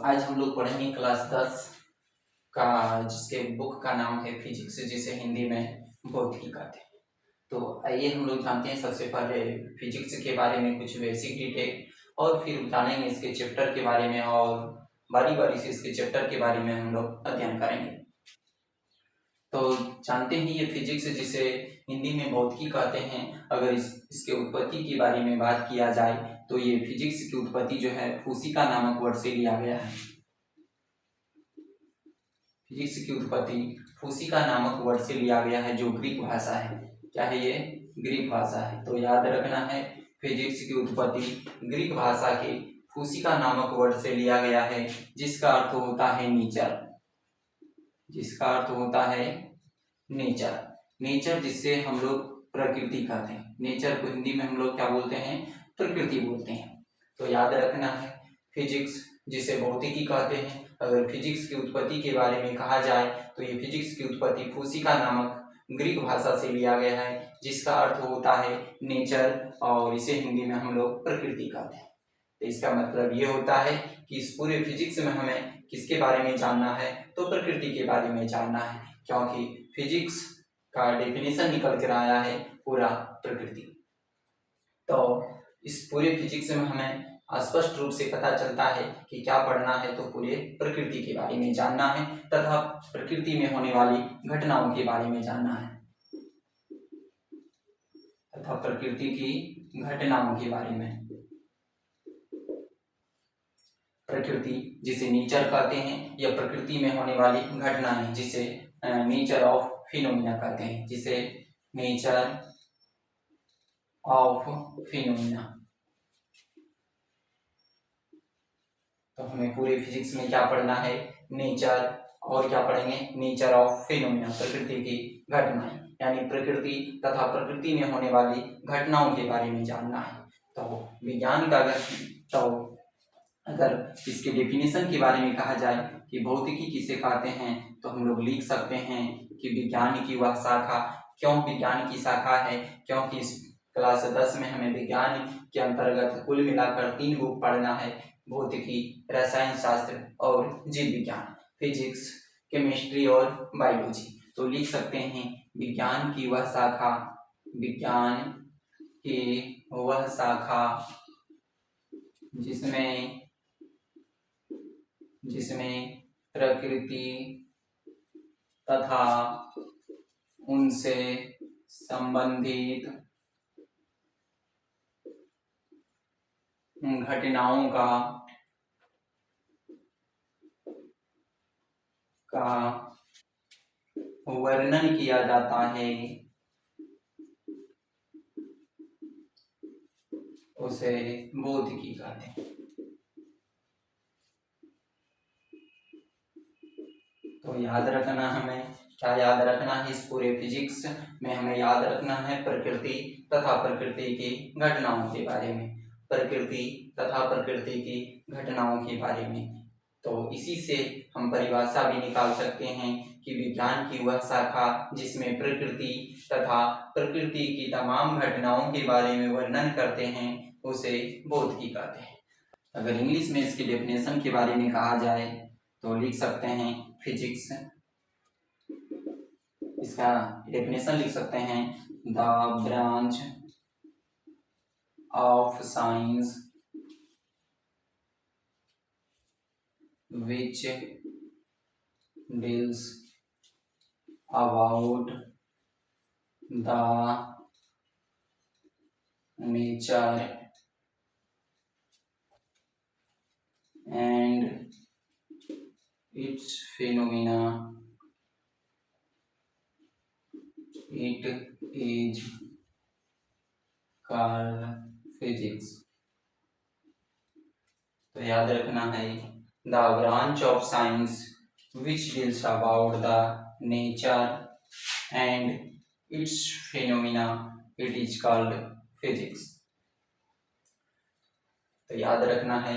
आज हम लोग पढ़ेंगे क्लास 10 का, जिसके बुक का नाम है फिजिक्स, जिसे हिंदी में भौतिकी कहते हैं। तो आइए हम लोग जानते हैं सबसे पहले फिजिक्स के बारे में कुछ बेसिक डिटेल, और फिर जानेंगे इसके चैप्टर के बारे में, और बारी बारी से इसके चैप्टर के बारे में हम लोग अध्ययन करेंगे। तो जानते हैं ये फिजिक्स, जिसे हिंदी में भौतिकी कहते हैं। अगर इसके उत्पत्ति के बारे में बात किया जाए तो ये फिजिक्स की उत्पत्ति जो है फूसिका नामक वर्ड से लिया गया है। फिजिक्स की उत्पत्ति फूसिका नामक वर्ड से लिया गया है, जो ग्रीक भाषा है। क्या है ये? ग्रीक भाषा है। तो याद रखना है, फिजिक्स की उत्पत्ति ग्रीक भाषा के फूसिका नामक वर्ड से लिया गया है, जिसका अर्थ होता है नेचर। जिसका अर्थ होता है नेचर। नेचर जिससे हम लोग प्रकृति कहते हैं। नेचर को हिंदी में हम लोग क्या बोलते हैं? प्रकृति बोलते हैं। तो याद रखना है, फिजिक्स जिसे भौतिकी कहते हैं। अगर फिजिक्स की उत्पत्ति के बारे में कहा जाए तो ये फिजिक्स की उत्पत्ति फूसिका नामक ग्रीक भाषा से लिया गया है, जिसका अर्थ होता है नेचर, और इसे हिंदी में हम लोग प्रकृति कहते हैं। तो इसका मतलब ये होता है कि इस पूरे फिजिक्स में हमें किसके बारे में जानना है? तो प्रकृति के बारे में जानना है, क्योंकि फिजिक्स का डेफिनेशन निकल कर आया है पूरा प्रकृति। तो इस पूरे फिजिक्स में हमें स्पष्ट रूप से पता चलता है कि क्या पढ़ना है, तो पूरे प्रकृति के बारे में जानना है तथा प्रकृति में होने वाली घटनाओं के बारे में जानना है, तथा प्रकृति की घटनाओं के बारे में। प्रकृति जिसे नेचर कहते हैं, या प्रकृति में होने वाली घटनाएं जिसे नेचर ऑफ फिनोमिना कहते हैं, जिसे नेचर ऑफ फिनोमिना। तो हमें पूरे फिजिक्स में क्या पढ़ना है? नेचर, और क्या पढ़ेंगे? नेचर ऑफ फिनोमिना, प्रकृति की घटनाएं, यानी प्रकृति तथा प्रकृति में होने वाली घटनाओं के बारे में जानना है। तो विज्ञान का अगर इसके डेफिनेशन के बारे में कहा जाए कि भौतिकी किसे कहते हैं, तो हम लोग लिख सकते हैं कि विज्ञान की वह शाखा। क्यों विज्ञान की शाखा है? क्योंकि इस क्लास 10 में हमें विज्ञान के अंतर्गत कुल मिलाकर 3 बुक पढ़ना है: भौतिकी, रसायन शास्त्र और जीव विज्ञान, फिजिक्स, केमिस्ट्री और बायोलॉजी। तो लिख सकते हैं विज्ञान की वह शाखा, विज्ञान की वह शाखा जिसमें प्रकृति तथा उनसे संबंधित घटनाओं का वर्णन किया जाता है, उसे भौतिकी कहते हैं। तो याद रखना, हमें क्या याद रखना है? इस पूरे फिजिक्स में हमें याद रखना है प्रकृति तथा प्रकृति की घटनाओं के बारे में। प्रकृति तथा प्रकृति की घटनाओं के बारे में। तो इसी से हम परिभाषा भी निकाल सकते हैं कि विज्ञान की वह शाखा जिसमें प्रकृति तथा प्रकृति की तमाम घटनाओं के बारे में वर्णन करते हैं, उसे भौतिकी कहते हैं। अगर इंग्लिश में इसकी डेफिनेशन के बारे में कहा जाए तो लिख सकते हैं फिजिक्स, इसका डेफिनेशन लिख सकते हैं: the branch of science which deals about the nature and its phenomena. It is called physics. तो याद रखना है, the branch of science which deals about the nature and its phenomena, it is called physics. तो याद रखना है,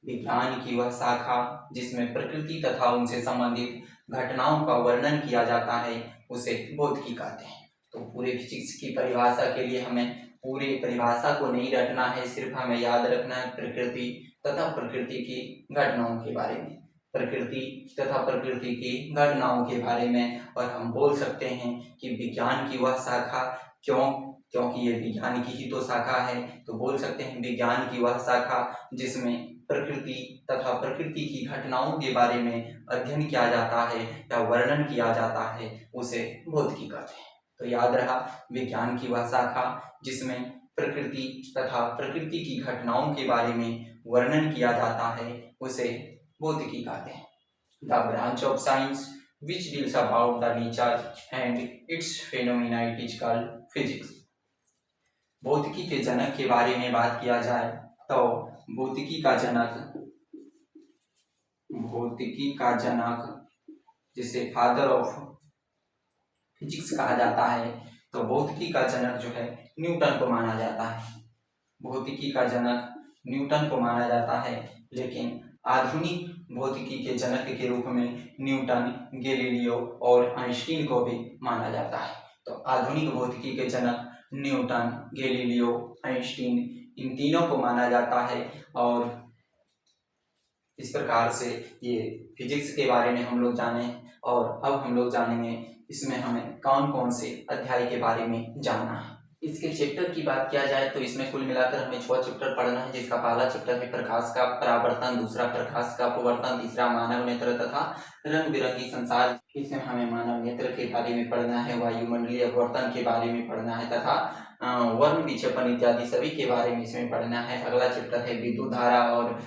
विज्ञान की वह शाखा जिसमें प्रकृति तथा उनसे संबंधित घटनाओं का वर्णन किया जाता है, उसे भौतिकी कहते हैं। तो पूरे फिजिक्स की परिभाषा के लिए हमें पूरी परिभाषा को नहीं रटना है, सिर्फ हमें याद रखना है प्रकृति तथा प्रकृति की घटनाओं के बारे में, प्रकृति तथा प्रकृति की घटनाओं के बारे में। और हम बोल सकते हैं कि विज्ञान की वह शाखा, क्योंकि ये विज्ञान की ही तो शाखा है, तो बोल सकते हैं विज्ञान की वह शाखा जिसमें प्रकृति तथा प्रकृति की घटनाओं के बारे में अध्ययन किया जाता है या वर्णन किया जाता है, उसे भौतिकी कहते हैं। तो याद रहा, विज्ञान की वह शाखा जिसमें प्रकृति तथा प्रकृति की घटनाओं के बारे में वर्णन किया जाता है, उसे भौतिकी कहते हैं। The branch of science which deals about the nature and it's phenomena it is called physics. भौतिकी के जनक के बारे में बात किया जाए तो भौतिकी का जनक जिसे फादर ऑफ फिजिक्स कहा जाता है, तो भौतिकी का जनक जो है न्यूटन को माना जाता है। भौतिकी का जनक न्यूटन को माना जाता है, लेकिन आधुनिक भौतिकी के जनक के रूप में न्यूटन, गैलीलियो और आइंस्टीन को भी माना जाता है। तो आधुनिक भौतिकी के जनक न्यूटन, गैलीलियो, आइंस्टीन, इन तीनों को माना जाता है। और इस प्रकार से ये फिजिक्स के बारे में हम लोग जाने। और अब हम लोग जानेंगे इसमें हमें कौन कौन से अध्याय के बारे में जानना है। इसके चैप्टर की बात किया जाए तो इसमें कुल मिलाकर हमें 6 चैप्टर पढ़ना है, जिसका पहला चैप्टर है प्रकाश का परावर्तन, दूसरा प्रकाश का अपवर्तन, तीसरा मानव नेत्र तथा रंग बिरंगी संसार। इसमें हमें मानव नेत्र के बारे में पढ़ना है, वायुमंडलीय अपवर्तन के बारे में पढ़ना है तथा वर्ण विक्षेपण इत्यादि सभी के बारे में इसमें पढ़ना है। अगला चैप्टर है विद्युत धारा और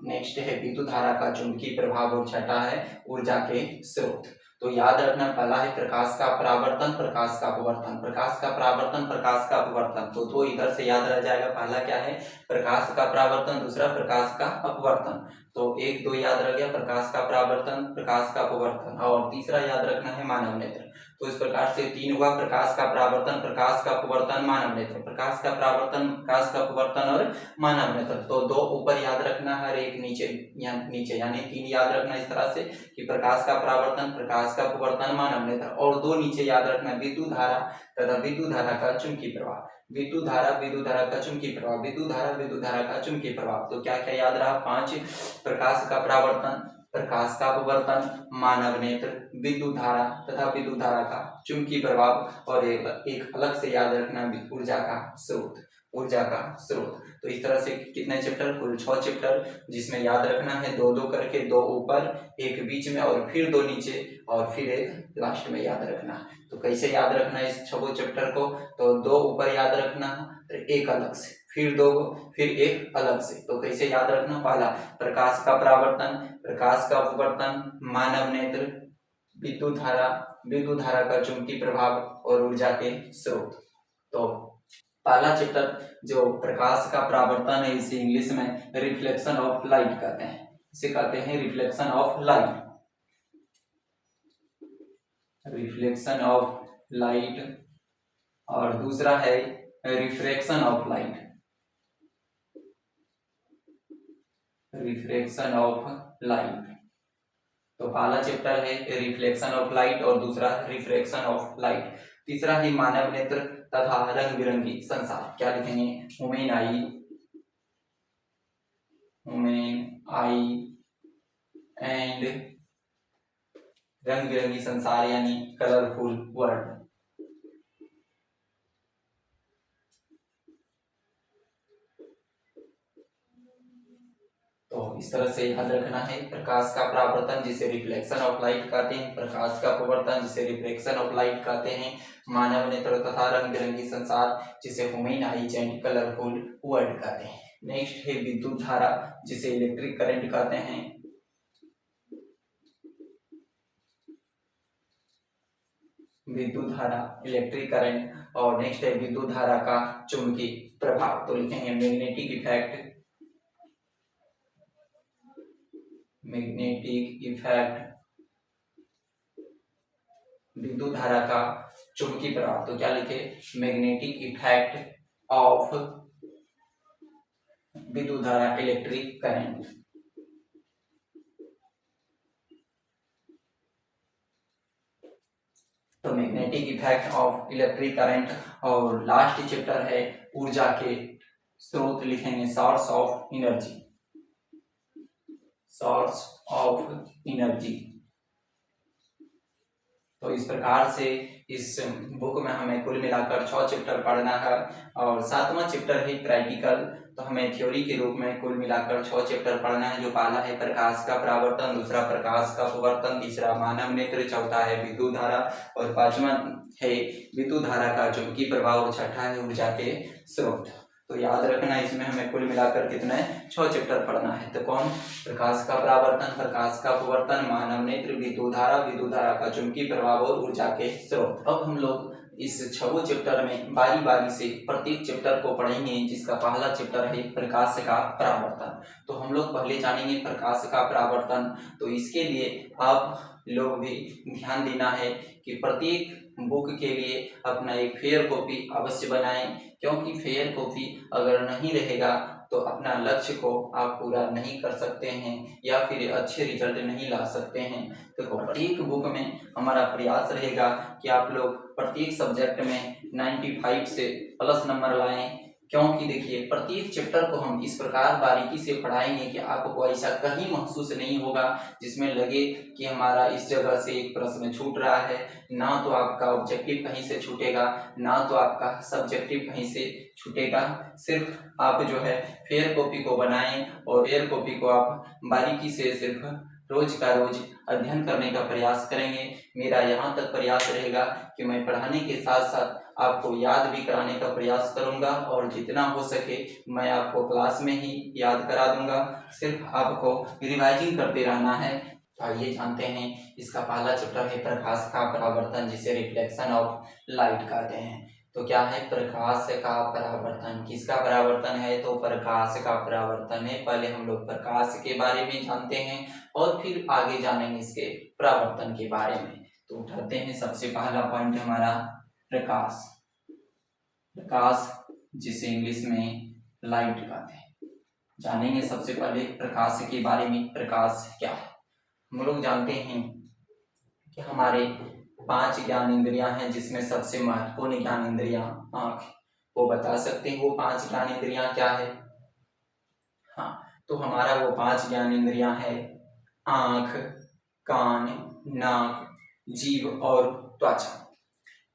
नेक्स्ट है विद्युत धारा का चुंबकीय प्रभाव और छठा है ऊर्जा के स्रोत। तो याद रखना, पहला है प्रकाश का परावर्तन, प्रकाश का अपवर्तन, प्रकाश का परावर्तन, प्रकाश का अपवर्तन। तो दो इधर से याद रह जाएगा, पहला क्या है प्रकाश का परावर्तन, दूसरा प्रकाश का अपवर्तन। तो 1 2 याद रह गया, प्रकाश का परावर्तन, प्रकाश का अपवर्तन, और तीसरा याद रखना है मानव नेत्र। तो इस प्रकार से 3 हुआ, प्रकाश का परावर्तन, प्रकाश का अपवर्तन, मानव नेत्र, प्रकाश का परावर्तन, प्रकाश का अपवर्तन और मानव नेत्र। तो 2 ऊपर याद रखना है और 1 नीचे यानी 3 याद रखना इस तरह से कि प्रकाश का परावर्तन, प्रकाश का अपवर्तन, मानव नेत्र, और 2 नीचे याद रखना विद्युत धारा तथा विद्युत धारा का चुंबकीय प्रभाव। विद्युत धारा का चुंबकीय प्रभाव, विद्युत धारा का चुंबकीय प्रभाव। तो क्या क्या याद रहा, 5 प्रकाश का परावर्तन, प्रकाश का अपवर्तन, मानव नेत्र, विद्युत धारा तथा विद्युत धारा का चुंबकीय प्रभाव, और एक अलग से याद रखना ऊर्जा का स्रोत। तो इस तरह से कितने चैप्टर, कुल 6 चैप्टर, जिसमें याद रखना है 2 2 करके, 2 ऊपर, 1 बीच में और फिर 2 नीचे और फिर 1 लास्ट में याद रखना। तो कैसे याद रखना है इस 6 चैप्टर को, तो 2 ऊपर याद रखना, 1 अलग से, फिर 2, फिर 1 अलग से। तो कैसे याद रखना, पहला प्रकाश का परावर्तन, प्रकाश का अपवर्तन, मानव नेत्र, विद्युत धारा का चुंबकीय प्रभाव और ऊर्जा के स्रोत। तो पहला चैप्टर जो प्रकाश का परावर्तन है, इसे इंग्लिश में रिफ्लेक्शन ऑफ लाइट कहते हैं, इसे कहते हैं रिफ्लेक्शन ऑफ लाइट, और दूसरा है रिफ्रैक्शन ऑफ लाइट, तो पहला चैप्टर है रिफ्लेक्शन ऑफ लाइट और दूसरा रिफ्रैक्शन ऑफ लाइट। तीसरा है मानव नेत्र तथा रंग बिरंगी संसार। क्या लिखेंगे, ह्यूमन आई एंड रंग बिरंगी संसार यानी कलरफुल वर्ल्ड। तो इस तरह से याद रखना है, प्रकाश का परावर्तन जिसे रिफ्लेक्शन ऑफ लाइट कहते हैं, प्रकाश का अपवर्तन जिसे रिफ्रैक्शन ऑफ लाइट कहते हैं, मानव नेत्र तथा रंग बिरंगी संसार जिसे human eyes and colourful world कहते हैं। नेक्स्ट है विद्युत धारा जिसे इलेक्ट्रिक करंट कहते हैं, विद्युत धारा इलेक्ट्रिक करंट, और नेक्स्ट है विद्युत धारा का चुंबकीय प्रभाव। तो लिखेंगे मैग्नेटिक इफेक्ट विद्युत धारा का चुंबकीय प्रभाव। तो क्या लिखे, मैग्नेटिक इफेक्ट ऑफ विद्युत धारा इलेक्ट्रिक करंट। तो magnetic effect of electric current, और लास्ट चैप्टर है ऊर्जा के स्रोत, लिखेंगे source of energy. Source of energy. तो इस प्रकार से इस बुक में हमें कुल मिलाकर 6 चैप्टर पढ़ना है और 7वां चैप्टर है प्रैक्टिकल। तो हमें थ्योरी के रूप में कुल मिलाकर 6 चैप्टर पढ़ना है। जो पहला है प्रकाश का परावर्तन, दूसरा प्रकाश का अपवर्तन, तीसरा मानव नेत्र, चौथा है विद्युत धारा और पांचवा है विद्युत धारा का चुंबकीय प्रभाव और छठा है ऊर्जा के स्रोत। तो याद रखना इसमें हमें कुल मिलाकर कितने 6 चैप्टर पढ़ना है। तो कौन? प्रकाश का परावर्तन, प्रकाश का अपवर्तन, मानव नेत्र, विद्युत धारा का चुंबकीय प्रभाव और ऊर्जा के स्रोत। अब हम लोग इस 6 चैप्टर में बारी बारी से प्रत्येक चैप्टर को पढ़ेंगे, जिसका पहला चैप्टर है प्रकाश का परावर्तन। तो हम लोग पहले जानेंगे प्रकाश का परावर्तन। तो इसके लिए आप लोग भी ध्यान देना है कि प्रत्येक बुक के लिए अपना एक फेयर कॉपी अवश्य बनाएं, क्योंकि फेयर कॉपी अगर नहीं रहेगा तो अपना लक्ष्य को आप पूरा नहीं कर सकते हैं या फिर अच्छे रिजल्ट नहीं ला सकते हैं। तो प्रत्येक बुक में हमारा प्रयास रहेगा कि आप लोग प्रत्येक सब्जेक्ट में 95 से प्लस नंबर लाएं, क्योंकि देखिए प्रत्येक चैप्टर को हम इस प्रकार बारीकी से पढ़ाएंगे कि आपको ऐसा कहीं महसूस नहीं होगा जिसमें लगे कि हमारा इस जगह से एक प्रश्न छूट रहा है। ना तो आपका ऑब्जेक्टिव कहीं से छूटेगा, ना तो आपका सब्जेक्टिव कहीं से छूटेगा। सिर्फ आप जो है फेयर कॉपी को बनाएं और फेयर कॉपी को आप बारीकी से सिर्फ रोज का रोज अध्ययन करने का प्रयास करेंगे। मेरा यहाँ तक प्रयास रहेगा कि मैं पढ़ाने के साथ साथ आपको याद भी कराने का प्रयास करूंगा और जितना हो सके मैं आपको क्लास में ही याद करा दूंगा। सिर्फ आपको रिवाइजिंग करते रहना है। तो आइए जानते हैं इसका पहला चैप्टर है प्रकाश का परावर्तन, जिसे रिफ्लेक्शन ऑफ लाइट कहते हैं। तो क्या है प्रकाश का परावर्तन? किसका परावर्तन है? तो प्रकाश का परावर्तन है। पहले हम लोग प्रकाश के बारे में जानते हैं और फिर आगे जानेंगे इसके परावर्तन के बारे में। तो उठाते हैं सबसे पहला पॉइंट हमारा प्रकाश। प्रकाश जिसे इंग्लिश में लाइट कहते हैं। जानेंगे सबसे पहले प्रकाश के बारे में। प्रकाश क्या है? हम लोग जानते हैं कि हमारे 5 ज्ञान इंद्रियां हैं, जिसमें सबसे महत्वपूर्ण ज्ञान इंद्रियां आंख। वो बता सकते हैं वो 5 ज्ञान इंद्रियां क्या है? हाँ, तो हमारा वो 5 ज्ञान इंद्रियां है आंख, कान, नाक, जीभ और त्वचा।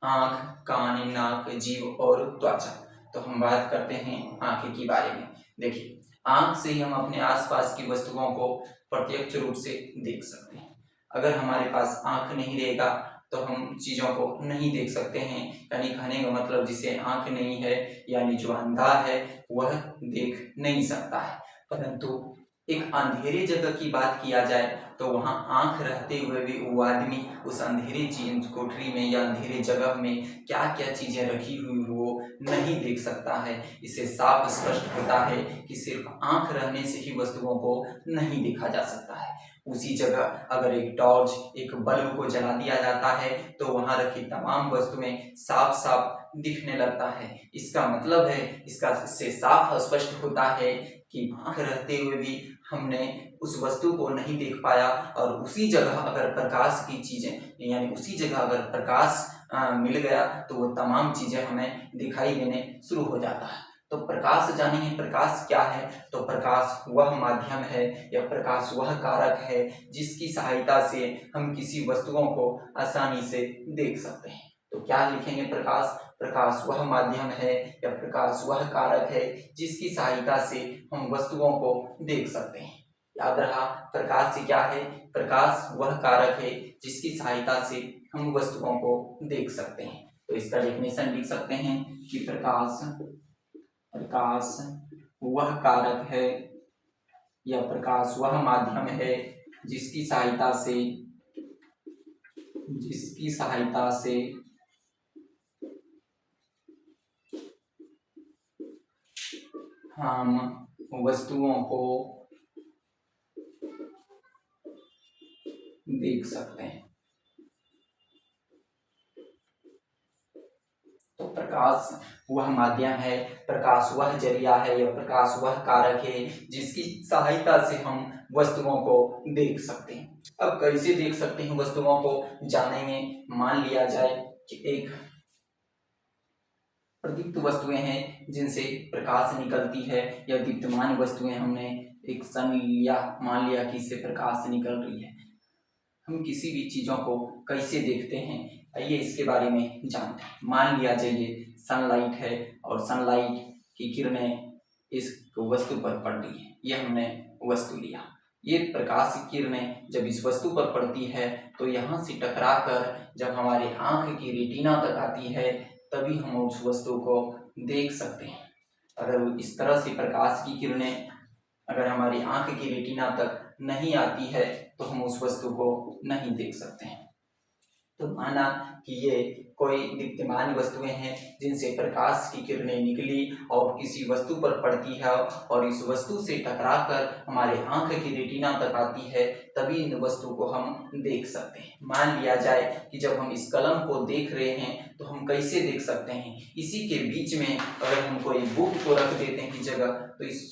आंख, कान, नाक, जीभ और त्वचा। तो हम बात करते हैं आंख के बारे में। देखिए आंख से ही हम अपने आसपास की वस्तुओं को प्रत्यक्ष रूप से देख सकते हैं। अगर हमारे पास आंख नहीं रहेगा तो हम चीजों को नहीं देख सकते हैं। यानी कहने का मतलब जिसे आंख नहीं है यानी जो अंधा है वह देख नहीं सकता है। परंतु एक अंधेरे जगह की बात किया जाए तो वहां आंख रहते हुए भी वो आदमी उस अंधेरे चीज कोठरी में या अंधेरे जगह में क्या क्या चीजें रखी हुई वो नहीं देख सकता है। इससे साफ स्पष्ट होता है कि सिर्फ आंख रहने से ही वस्तुओं को नहीं देखा जा सकता है। उसी जगह अगर एक टॉर्च, एक बल्ब को जला दिया जाता है तो वहां रखी तमाम वस्तुएं साफ साफ दिखने लगता है। इसका मतलब है, इससे साफ स्पष्ट होता है कि आंख रहते हुए भी हमने उस वस्तु को नहीं देख पाया। और उसी जगह अगर प्रकाश की चीजें यानी उसी जगह अगर प्रकाश मिल गया तो वो तमाम चीजें हमें दिखाई देने शुरू हो जाता है। तो प्रकाश जानेंगे प्रकाश क्या है। तो प्रकाश वह माध्यम है या प्रकाश वह कारक है जिसकी सहायता से हम किसी वस्तुओं को आसानी से देख सकते हैं। तो क्या लिखेंगे? प्रकाश, प्रकाश वह माध्यम है या प्रकाश वह कारक है जिसकी सहायता से हम वस्तुओं को देख सकते हैं। याद रहा प्रकाश से क्या है? प्रकाश वह कारक है जिसकी सहायता से हम वस्तुओं को देख सकते हैं। तो इसका डेफिनेशन लिख सकते हैं कि प्रकाश वह कारक है या प्रकाश वह माध्यम है जिसकी सहायता से हम वस्तुओं को देख सकते हैं। तो प्रकाश वह माध्यम है, प्रकाश वह जरिया है या प्रकाश वह कारक है जिसकी सहायता से हम वस्तुओं को देख सकते हैं। अब कैसे देख सकते हैं वस्तुओं को जानेंगे। मान लिया जाए कि एक प्रदीप्त वस्तुएं हैं जिनसे प्रकाश निकलती है या दीप्तमान वस्तुएं हमने एक सन लिया, मान लिया कि इससे प्रकाश निकल रही है। हम किसी भी चीज़ों को कैसे देखते हैं, आइए इसके बारे में जानते हैं। मान लिया जाए ये सनलाइट है और सनलाइट की किरणें इस वस्तु पर पड़ रही है, ये हमने वस्तु लिया। ये प्रकाश की किरणें जब इस वस्तु पर पड़ती है तो यहाँ से टकरा कर जब हमारे आँख की रेटिना तक आती है तभी हम उस वस्तु को देख सकते हैं। अगर इस तरह से प्रकाश की किरणें अगर हमारी आँख की रेटिना तक नहीं आती है तो हम उस वस्तु को नहीं देख सकते हैं। तो माना कि ये कोई दीप्तिमान वस्तुएं हैं जिनसे प्रकाश की किरणें निकली और किसी वस्तु पर पड़ती है और इस वस्तु से टकराकर हमारे आँख की रेटिना तक आती है, तभी इन वस्तु को हम देख सकते हैं। मान लिया जाए कि जब हम इस कलम को देख रहे हैं तो हम कैसे देख सकते हैं, इसी के बीच में अगर हम कोई बुक को रख देते हैं की जगह तो इस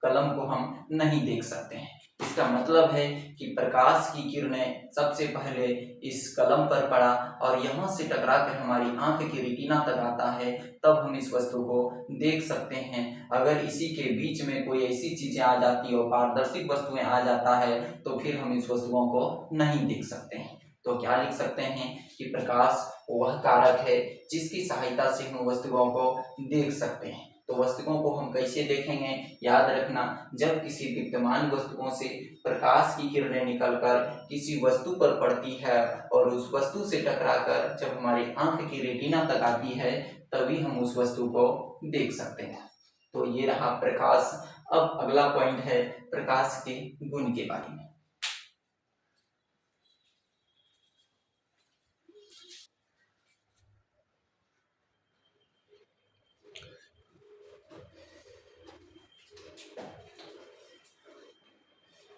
कलम को हम नहीं देख सकते हैं। इसका मतलब है कि प्रकाश की किरणें सबसे पहले इस कलम पर पड़ा और यहाँ से टकरा कर हमारी आंख की रेटिना तक आता है, तब हम इस वस्तु को देख सकते हैं। अगर इसी के बीच में कोई ऐसी चीजें आ जाती है और पारदर्शी वस्तुएं आ जाता है तो फिर हम इस वस्तुओं को नहीं देख सकते हैं। तो क्या लिख सकते हैं कि प्रकाश वह कारक है जिसकी सहायता से हम वस्तुओं को देख सकते हैं। तो वस्तुओं को हम कैसे देखेंगे, याद रखना, जब किसी विद्यमान वस्तुओं से प्रकाश की किरणें निकलकर किसी वस्तु पर पड़ती है और उस वस्तु से टकराकर जब हमारी आंख की रेटिना तक आती है तभी हम उस वस्तु को देख सकते हैं। तो ये रहा प्रकाश। अब अगला पॉइंट है प्रकाश के गुण के बारे में।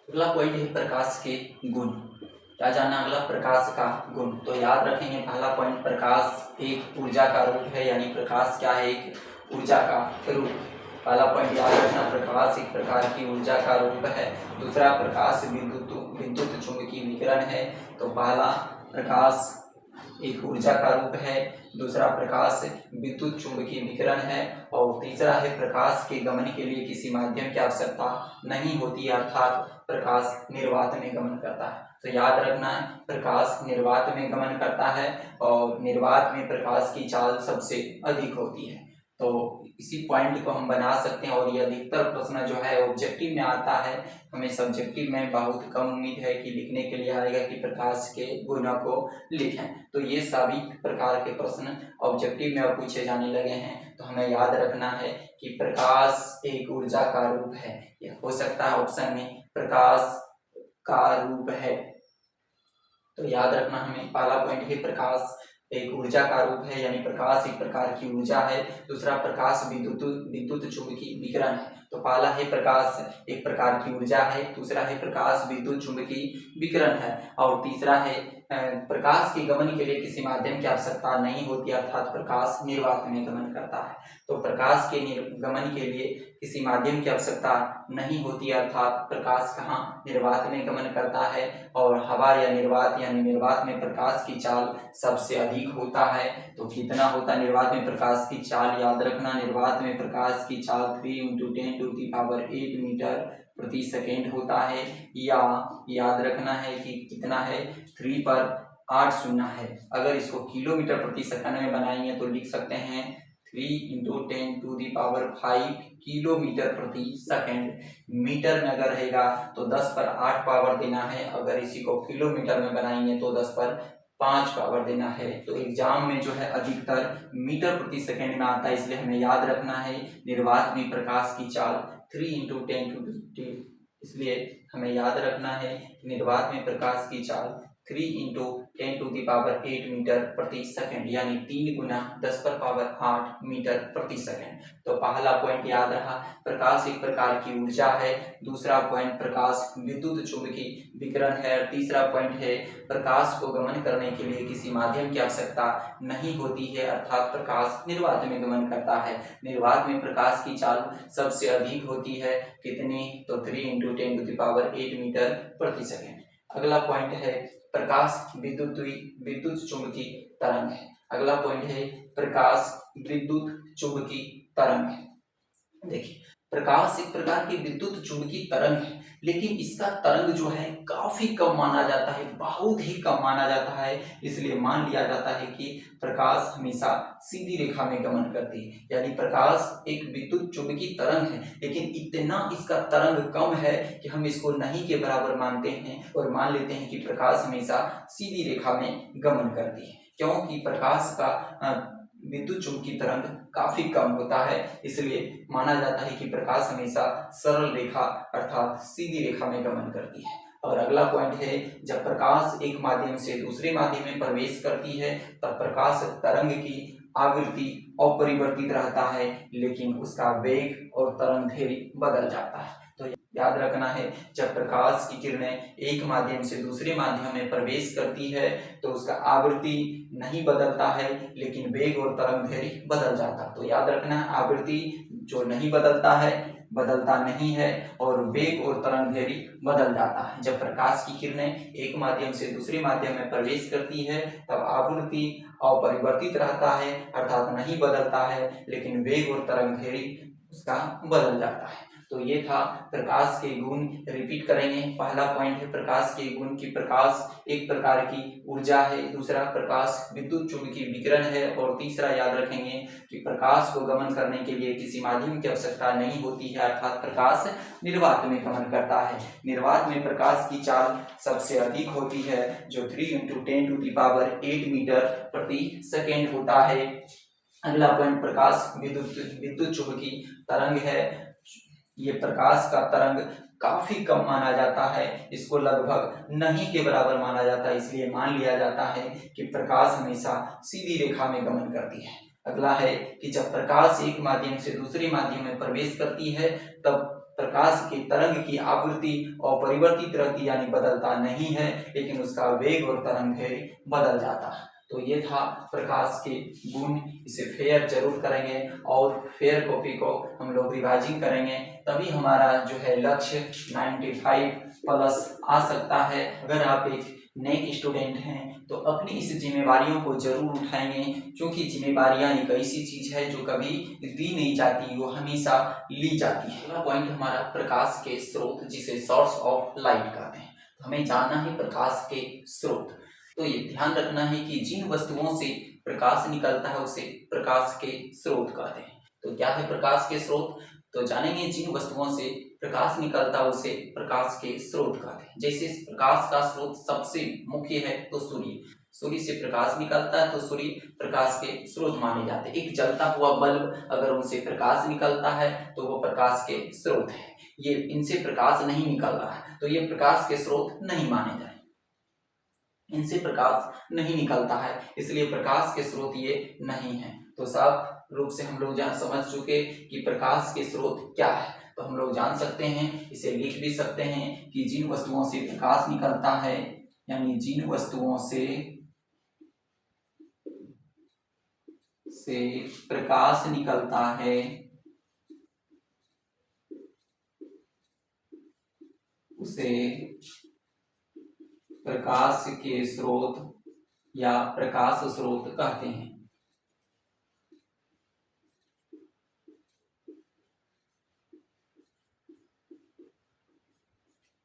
अगला पॉइंट है प्रकाश के गुण। क्या जाना अगला, प्रकाश का गुण। तो याद रखेंगे पहला पॉइंट, प्रकाश एक ऊर्जा का रूप है, यानी प्रकाश क्या है, एक ऊर्जा का रूप। पहला पॉइंट याद रखना, प्रकाश एक प्रकार की ऊर्जा का रूप है। दूसरा, प्रकाश विद्युत चुंबकीय विकिरण है। तो पहला, प्रकाश एक ऊर्जा का रूप है। दूसरा, प्रकाश विद्युत चुंबकीय विकिरण है। और तीसरा है, प्रकाश के गमन के लिए किसी माध्यम की आवश्यकता नहीं होती, अर्थात प्रकाश निर्वात में गमन करता है। तो याद रखना है, प्रकाश निर्वात में गमन करता है और निर्वात में प्रकाश की चाल सबसे अधिक होती है। तो इसी पॉइंट को हम बना सकते हैं और ये अधिकतर प्रश्न जो है ऑब्जेक्टिव में आता है। हमें सब्जेक्टिव में बहुत कम उम्मीद है कि लिखने के लिए आएगा कि प्रकाश के गुणों को लिखें। तो ये सभी प्रकार के प्रश्न ऑब्जेक्टिव में अब पूछे जाने लगे हैं। तो हमें याद रखना है कि प्रकाश एक ऊर्जा का रूप है। यह हो सकता है ऑप्शन में प्रकाश का रूप है। तो याद रखना हमें पहला पॉइंट है प्रकाश एक ऊर्जा का रूप है, यानी प्रकाश एक प्रकार की ऊर्जा है। दूसरा, प्रकाश विद्युत चुंबकीय विकिरण है। तो पहला है प्रकाश एक प्रकार की ऊर्जा है। दूसरा है प्रकाश विद्युत चुंबकीय विकिरण है। और तीसरा है प्रकाश के गमन के लिए किसी माध्यम की आवश्यकता नहीं होती, अर्थात प्रकाश निर्वात में गमन करता है। तो प्रकाश के गमन के लिए किसी माध्यम की आवश्यकता नहीं होती, अर्थात प्रकाश कहाँ, निर्वात में गमन करता है। और हवा या निर्वात, यानी निर्वात में प्रकाश की चाल सबसे अधिक होता है। तो कितना होता है निर्वात में प्रकाश की चाल, याद रखना, निर्वात में प्रकाश की चाल 3 × 10⁸ मीटर प्रति सेकेंड होता है। या याद रखना है कि कितना है, 3 पर 8 शून्य है। अगर इसको किलोमीटर प्रति सेकंड में बनाएंगे तो लिख सकते हैं 3 × 10⁵ किलोमीटर प्रति सेकंड। मीटर में अगर रहेगा तो 10 पर 8 पावर देना है, अगर इसी को किलोमीटर में बनाएंगे तो 10 पर 5 पावर देना है। तो एग्जाम में जो है अधिकतर मीटर प्रति सेकंड में आता है, इसलिए हमें याद रखना है निर्वात में प्रकाश की चाल 3 × 10⁻⁸, इसलिए हमें याद रखना है निर्वात में प्रकाश की चाल 3 × 10⁸ मीटर प्रति सेकंड, यानी 3 × 10⁸ मीटर प्रति सेकंड। तो पहला पॉइंट याद रहा, प्रकाश एक प्रकार की ऊर्जा है। दूसरा पॉइंट, प्रकाश विद्युत चुंबकीय विकिरण है। तीसरा पॉइंट है, प्रकाश को गमन करने के लिए किसी माध्यम की आवश्यकता नहीं होती है, अर्थात प्रकाश निर्वात में गमन करता है। निर्वात में प्रकाश की चाल सबसे अधिक होती है, कितनी, तो 3 × 10⁸ मीटर प्रति सेकंड। अगला पॉइंट है प्रकाश विद्युत चुंबकीय तरंग है। अगला पॉइंट है प्रकाश विद्युत चुंबकीय तरंग है। देखिए, प्रकाश एक प्रकार की विद्युत चुंबकीय तरंग है, लेकिन इसका तरंग जो है काफी कम माना जाता है, बहुत ही कम माना जाता है। इसलिए मान लिया जाता है कि प्रकाश हमेशा सीधी रेखा में गमन करती है, यानी प्रकाश एक विद्युत चुंबकीय तरंग है, लेकिन इतना इसका तरंग कम है कि हम इसको नहीं के बराबर मानते हैं और मान लेते हैं कि प्रकाश हमेशा सीधी रेखा में गमन करती है, क्योंकि प्रकाश का विद्युत चुंबकीय तरंग काफी कम होता है। इसलिए माना जाता है कि प्रकाश हमेशा सरल रेखा अर्थात सीधी रेखा में गमन करती है। और अगला पॉइंट है, जब प्रकाश एक माध्यम से दूसरे माध्यम में प्रवेश करती है तब प्रकाश तरंग की आवृत्ति अपरिवर्तित रहता है, लेकिन उसका वेग और तरंग दैर्घ्य बदल जाता है। तो याद रखना है, जब प्रकाश की किरणें एक माध्यम से दूसरे माध्यम में प्रवेश करती है तो उसका आवृत्ति नहीं बदलता है, लेकिन वेग और तरंग दैर्घ्य बदल जाता है। तो याद रखना, आवृत्ति जो नहीं बदलता है, बदलता नहीं है, और वेग और तरंग दैर्घ्य बदल जाता है। जब प्रकाश की किरणें एक माध्यम से दूसरे माध्यम में प्रवेश करती है तब आवृत्ति अपरिवर्तित रहता है अर्थात नहीं बदलता है, लेकिन वेग और तरंग दैर्घ्य उसका बदल जाता है। तो ये था प्रकाश के गुण। रिपीट करेंगे। पहला पॉइंट है प्रकाश के गुण की प्रकाश एक प्रकार की ऊर्जा है, दूसरा प्रकाश विद्युत चुंबकीय विकिरण है, और तीसरा याद रखेंगे कि प्रकाश को गमन करने के लिए किसी माध्यम की आवश्यकता नहीं होती है अर्थात प्रकाश निर्वात में गमन करता है। निर्वात में प्रकाश की चाल सबसे अधिक होती है जो 3 × 10⁸ मीटर प्रति सेकेंड होता है। अगला पॉइंट प्रकाश विद्युत चुंबकीय तरंग है। ये प्रकाश का तरंग काफी कम माना जाता है, इसको लगभग नहीं के बराबर माना जाता है, इसलिए मान लिया जाता है कि प्रकाश हमेशा सीधी रेखा में गमन करती है। अगला है कि जब प्रकाश एक माध्यम से दूसरे माध्यम में प्रवेश करती है तब प्रकाश के तरंग की आवृत्ति अपरिवर्तित रहती यानी बदलता नहीं है, लेकिन उसका वेग और तरंग दैर्घ्य बदल जाता है। तो ये था प्रकाश के गुण। इसे फेयर जरूर करेंगे और फेयर कॉपी को हम लोग रिवाइजिंग करेंगे, तभी हमारा जो है लक्ष्य 95+ आ सकता है। अगर आप एक नए स्टूडेंट हैं तो अपनी इस जिम्मेवारियों को जरूर उठाएंगे, क्योंकि जिम्मेवारियां एक ऐसी चीज है जो कभी दी नहीं जाती, वो हमेशा ली जाती है। अगला पॉइंट हमारा प्रकाश के स्रोत, जिसे सोर्स ऑफ लाइट कहते हैं। तो हमें जानना है प्रकाश के स्रोत। तो ये ध्यान रखना है कि जिन वस्तुओं से प्रकाश निकलता है उसे प्रकाश के स्रोत कहते हैं। तो क्या है प्रकाश के स्रोत? तो जानेंगे, जिन वस्तुओं से प्रकाश निकलता है उसे प्रकाश के स्रोत कहते हैं। जैसे प्रकाश का स्रोत सबसे मुख्य है तो सूर्य, सूर्य से प्रकाश निकलता है तो सूर्य प्रकाश के स्रोत माने जाते हैं। एक जलता हुआ बल्ब अगर उनसे प्रकाश निकलता है तो वो प्रकाश के स्रोत है। ये इनसे प्रकाश नहीं निकल रहा है तो ये प्रकाश के स्रोत नहीं माने जाए, इनसे प्रकाश नहीं निकलता है, इसलिए प्रकाश के स्रोत ये नहीं है। तो साफ रूप से हम लोग जान समझ चुके कि प्रकाश के स्रोत क्या है। तो हम लोग जान सकते हैं, इसे लिख भी सकते हैं कि जिन वस्तुओं से प्रकाश निकलता है, यानी जिन वस्तुओं से प्रकाश निकलता है उसे प्रकाश के स्रोत या प्रकाश स्रोत कहते हैं।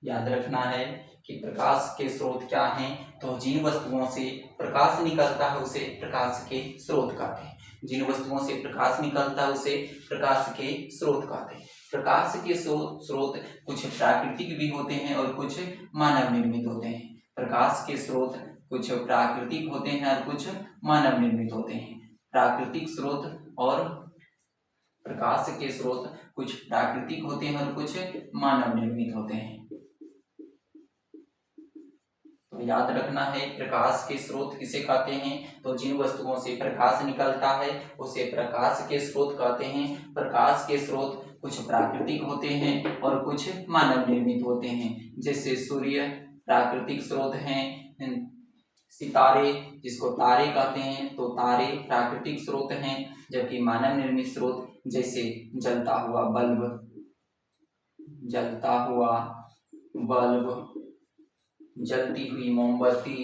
याद रखना है कि प्रकाश के स्रोत क्या हैं। तो जिन वस्तुओं से प्रकाश निकलता है उसे प्रकाश के स्रोत कहते हैं। जिन वस्तुओं से प्रकाश निकलता है उसे प्रकाश के स्रोत कहते हैं। प्रकाश के स्रोत कुछ प्राकृतिक भी होते हैं और कुछ मानव निर्मित होते हैं। प्रकाश के स्रोत कुछ प्राकृतिक होते हैं और कुछ मानव निर्मित होते हैं। प्राकृतिक स्रोत और प्रकाश के स्रोत कुछ प्राकृतिक होते हैं और कुछ मानव निर्मित होते हैं। तो याद रखना है प्रकाश के स्रोत किसे कहते हैं। तो जिन वस्तुओं से प्रकाश निकलता है उसे प्रकाश के स्रोत कहते हैं। प्रकाश के स्रोत कुछ प्राकृतिक होते हैं और कुछ मानव निर्मित होते हैं। जैसे सूर्य प्राकृतिक स्रोत हैं, सितारे जिसको तारे कहते हैं तो तारे प्राकृतिक स्रोत हैं, जबकि मानव निर्मित स्रोत जैसे जलता हुआ बल्ब, जलती हुई मोमबत्ती,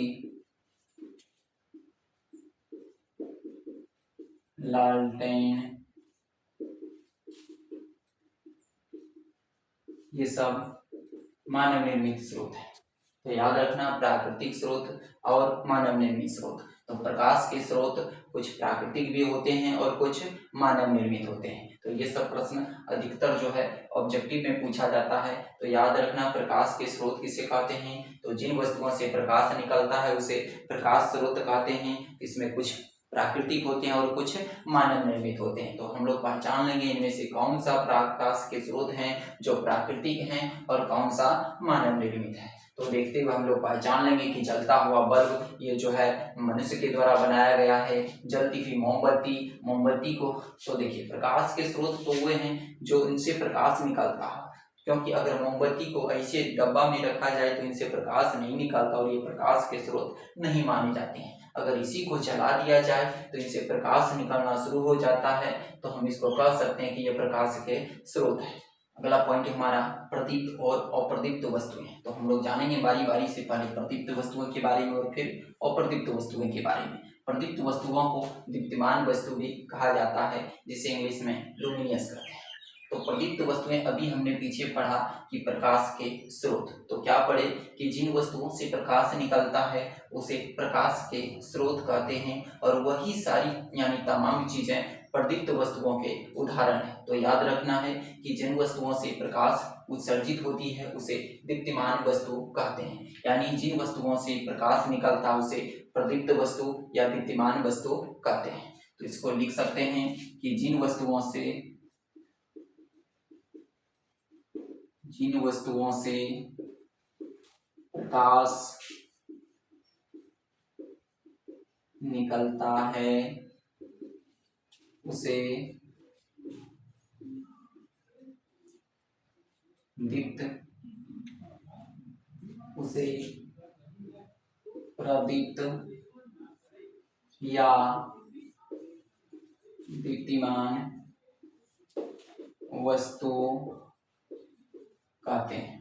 लालटेन, ये सब मानव निर्मित स्रोत है। तो याद रखना, प्राकृतिक स्रोत और मानव निर्मित स्रोत। तो प्रकाश के स्रोत कुछ प्राकृतिक भी होते हैं और कुछ मानव निर्मित होते हैं। तो ये सब प्रश्न अधिकतर जो है ऑब्जेक्टिव में पूछा जाता है। तो याद रखना, प्रकाश के स्रोत किसे कहते हैं? तो जिन वस्तुओं से प्रकाश निकलता है उसे प्रकाश स्रोत कहते हैं। इसमें कुछ प्राकृतिक होते हैं और कुछ मानव निर्मित होते हैं। तो हम लोग पहचान लेंगे इनमें से कौन सा प्रकाश के स्रोत हैं जो प्राकृतिक हैं और कौन सा मानव निर्मित है। तो देखते हुए हम लोग पहचान लेंगे कि जलता हुआ बल्ब ये जो है मनुष्य के द्वारा बनाया गया है। जलती हुई मोमबत्ती को, तो देखिए प्रकाश के स्रोत तो वे हैं जो इनसे प्रकाश निकलता है, क्योंकि अगर मोमबत्ती को ऐसे डब्बा में रखा जाए तो इनसे प्रकाश नहीं निकलता और ये प्रकाश के स्रोत नहीं माने जाते हैं। अगर इसी को जला दिया जाए तो इनसे प्रकाश निकलना शुरू हो जाता है, तो हम इसको कह सकते हैं कि ये प्रकाश के स्रोत है। अगला पॉइंट हमारा प्रदीप्त और अप्रदीप्त वस्तुएं। तो हम लोग जानेंगे बारी बारी से, पहले प्रदीप्त वस्तुओं के बारे में और फिर अप्रदीप्त वस्तुओं के बारे में। प्रदीप्त वस्तुओं को दीप्तिमान वस्तु भी कहा जाता है, जिसे इंग्लिश में लुमिनियस कहते हैं। तो प्रदीप्त वस्तुएं अभी हमने पीछे पढ़ा कि प्रकाश के स्रोत। तो क्या पढ़े कि जिन वस्तुओं से प्रकाश निकलता है उसे प्रकाश के स्रोत कहते हैं, और वही सारी यानी तमाम चीजें प्रदीप्त वस्तुओं के उदाहरण है। तो याद रखना है कि जिन वस्तुओं से प्रकाश उत्सर्जित होती है उसे दीप्तिमान वस्तु कहते हैं, यानी जिन वस्तुओं से प्रकाश निकलता है उसे प्रदीप्त वस्तु या दीप्तिमान वस्तु कहते हैं। तो इसको लिख सकते हैं कि जिन वस्तुओं से प्रकाश निकलता है उसे प्रदीप्त या दीप्तिमान वस्तु कहते हैं।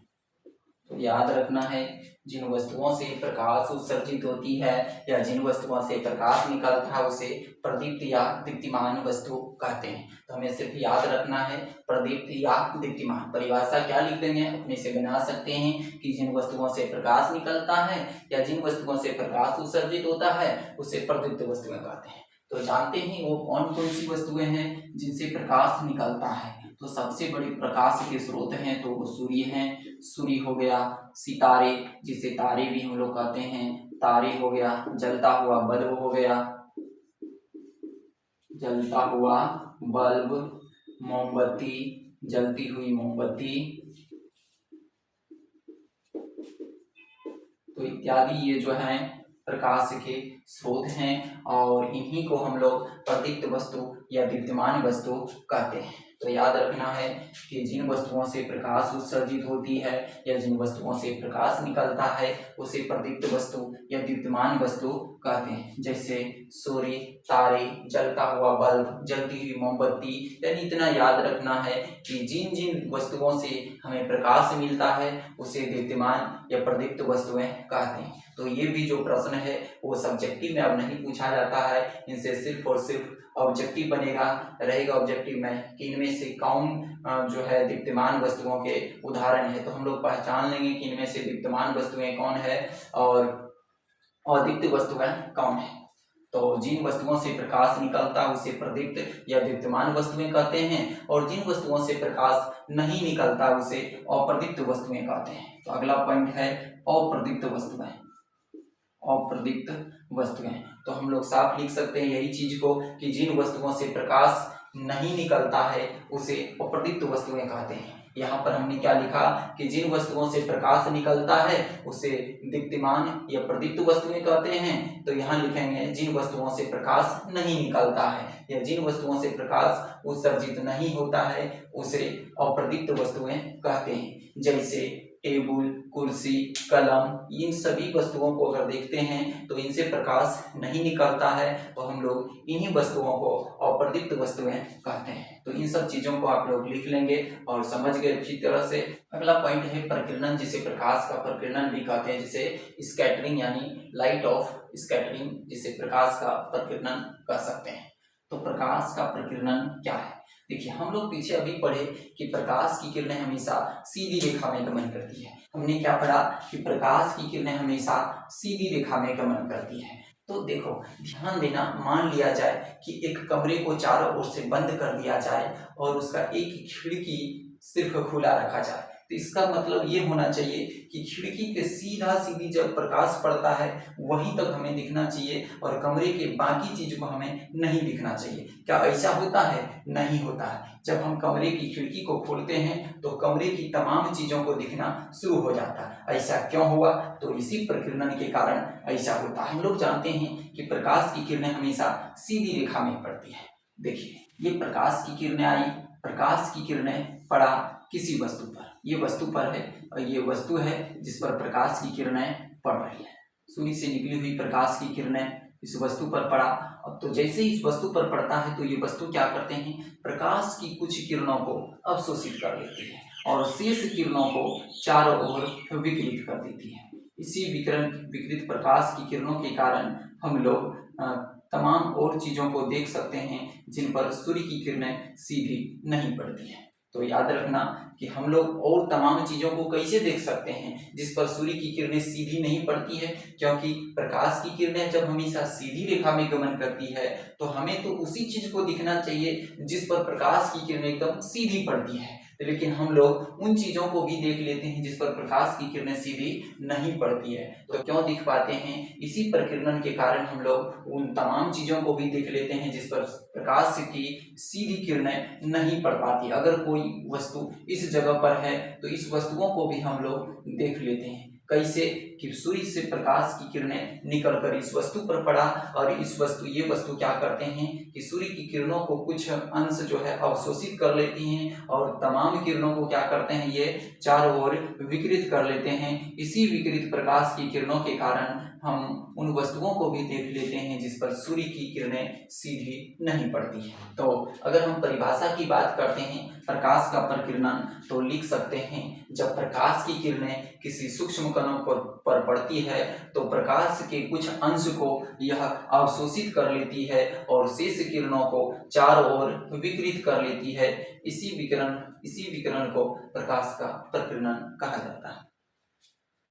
तो याद रखना है, जिन वस्तुओं से प्रकाश उत्सर्जित होती है या जिन वस्तुओं से प्रकाश निकलता है उसे प्रदीप्त या दीप्तिमान वस्तु कहते हैं। तो हमें सिर्फ याद रखना है प्रदीप्त या दीप्तिमान। परिभाषा क्या लिख देंगे, अपने से बना सकते हैं कि जिन वस्तुओं से प्रकाश निकलता है या जिन वस्तुओं से प्रकाश उत्सर्जित होता है उसे प्रदीप्त वस्तुएं कहते हैं। तो जानते हैं वो कौन कौन सी वस्तुएं हैं जिनसे प्रकाश निकलता है। तो सबसे बड़े प्रकाश के स्रोत हैं तो वो सूर्य हैं, सूर्य हो गया, सितारे जिसे तारे भी हम लोग कहते हैं, तारे हो गया, जलता हुआ बल्ब हो गया, जलता हुआ बल्ब, मोमबत्ती, जलती हुई मोमबत्ती, तो इत्यादि ये जो है प्रकाश के स्रोत हैं और इन्हीं को हम लोग प्रदीप्त वस्तु या दीप्तिमान वस्तु कहते हैं। तो याद रखना है कि जिन वस्तुओं से प्रकाश उत्सर्जित होती है या जिन वस्तुओं से प्रकाश निकलता है उसे प्रदीप्त वस्तु या दीप्तिमान वस्तु कहते हैं। जैसे सूर्य, तारे, जलता हुआ बल्ब, जलती हुई मोमबत्ती। यानी इतना याद रखना है कि जिन जिन वस्तुओं से हमें प्रकाश मिलता है उसे दीप्तिमान या प्रदीप्त वस्तुएं कहते हैं। तो ये भी जो प्रश्न है वो सब्जेक्टिव में अब नहीं पूछा जाता है, इनसे सिर्फ और सिर्फ ऑब्जेक्टिव रहेगा ऑब्जेक्टिव में कि इनमें से कौन जो है दीप्तिमान वस्तुओं के उदाहरण है। तो हम लोग पहचान लेंगे कि इनमें से दीप्तिमान वस्तुएं कौन है और अदीप्त वस्तुएं कौन है। तो जिन वस्तुओं से प्रकाश निकलता है उसे प्रदीप्त या दीप्तिमान वस्तुएं कहते हैं, और जिन वस्तुओं से प्रकाश नहीं निकलता उसे अप्रदीप्त वस्तुएं कहते हैं। तो अगला पॉइंट है अप्रदीप्त वस्तुएं। अप्रदीप्त वस्तुएं तो हम लोग साफ लिख सकते हैं यही चीज को कि जिन वस्तुओं से प्रकाश नहीं निकलता है उसे अप्रदीप्त वस्तुएं कहते हैं। यहाँ पर हमने क्या लिखा कि जिन वस्तुओं से प्रकाश निकलता है उसे दीप्तिमान या प्रदीप्त वस्तुएं कहते हैं। तो यहाँ लिखेंगे जिन वस्तुओं से प्रकाश नहीं निकलता है या जिन वस्तुओं से प्रकाश उत्सर्जित नहीं होता है उसे अप्रदीप्त वस्तुएं कहते हैं। जैसे टेबल, कुर्सी, कलम, इन सभी वस्तुओं को अगर देखते हैं तो इनसे प्रकाश नहीं निकलता है तो हम लोग इन्हीं वस्तुओं को अप्रदीप्त वस्तुएं कहते हैं। तो इन सब चीजों को आप लोग लिख लेंगे और समझ गए अच्छी तरह से। अगला पॉइंट है प्रकीर्णन, जिसे प्रकाश का प्रकीर्णन भी कहते हैं, जिसे स्कैटरिंग यानी लाइट ऑफ स्कैटरिंग, जिसे प्रकाश का प्रकीर्णन कह सकते हैं। तो प्रकाश का प्रकीर्णन क्या है? देखिए, हम लोग पीछे अभी पढ़े कि प्रकाश की किरणें हमेशा सीधी रेखा में गमन करती है। हमने क्या पढ़ा कि प्रकाश की किरणें हमेशा सीधी रेखा में गमन करती है। तो देखो, ध्यान देना, मान लिया जाए कि एक कमरे को चारों ओर से बंद कर दिया जाए और उसका एक खिड़की सिर्फ खुला रखा जाए, तो इसका मतलब ये होना चाहिए कि खिड़की के सीधा सीधी जब प्रकाश पड़ता है वहीं तक हमें दिखना चाहिए और कमरे के बाकी चीज को हमें नहीं दिखना चाहिए। क्या ऐसा होता है? नहीं होता है। जब हम कमरे की खिड़की को खोलते हैं तो कमरे की तमाम चीजों को दिखना शुरू हो जाता है। ऐसा क्यों हुआ? तो इसी प्रकीर्णन के कारण ऐसा होता है। हम लोग जानते हैं कि प्रकाश की किरणें हमेशा सीधी रेखा में पड़ती है। देखिए, ये प्रकाश की किरणें आई, प्रकाश की किरणें पड़ा किसी वस्तु पर, ये वस्तु पर है और ये वस्तु है जिस पर प्रकाश की किरणें पड़ रही है। सूर्य से निकली हुई प्रकाश की किरणें इस वस्तु पर पड़ा। अब तो जैसे ही इस वस्तु पर पड़ता है तो ये वस्तु क्या करते हैं? प्रकाश की कुछ किरणों को अवशोषित कर लेती है और शेष किरणों को चारों ओर विकिरित कर देती है। इसी विकिरित प्रकाश की किरणों के कारण हम लोग तमाम और चीजों को देख सकते हैं जिन पर सूर्य की किरणें सीधी नहीं पड़ती है। तो याद रखना कि हम लोग और तमाम चीजों को कैसे देख सकते हैं जिस पर सूर्य की किरणें सीधी नहीं पड़ती है, क्योंकि प्रकाश की किरणें जब हमेशा सीधी रेखा में गमन करती है तो हमें तो उसी चीज को दिखना चाहिए जिस पर प्रकाश की किरणें एकदम सीधी पड़ती है, लेकिन हम लोग उन चीजों को भी देख लेते हैं जिस पर प्रकाश की किरणें सीधी नहीं पड़ती है। तो क्यों दिख पाते हैं? इसी प्रकीर्णन के कारण हम लोग उन तमाम चीजों को भी देख लेते हैं जिस पर प्रकाश की सीधी किरणें नहीं पड़ पाती। अगर कोई वस्तु इस जगह पर है तो इस वस्तुओं को भी हम लोग देख लेते हैं। कैसे? कि सूर्य से प्रकाश की किरणें निकलकर इस वस्तु पर पड़ा और ये वस्तु क्या करते हैं कि सूर्य की किरणों को कुछ अंश जो है अवशोषित कर लेती हैं और तमाम किरणों को क्या करते हैं, ये चारों ओर विकिरित कर लेते हैं। इसी विकिरित प्रकाश की किरणों के कारण हम उन वस्तुओं को भी देख लेते हैं जिस पर सूर्य की किरणें सीधी नहीं पड़ती है। तो अगर हम परिभाषा की बात करते हैं प्रकाश का प्रकीर्णन, तो लिख सकते हैं जब प्रकाश की किरणें किसी सूक्ष्म कणों पर पड़ती है तो प्रकाश के कुछ अंश को यह अवशोषित कर लेती है और शेष किरणों को चारों ओर विकिरित कर लेती है। इसी विकिरण को प्रकाश का प्रकीर्णन कहा जाता है।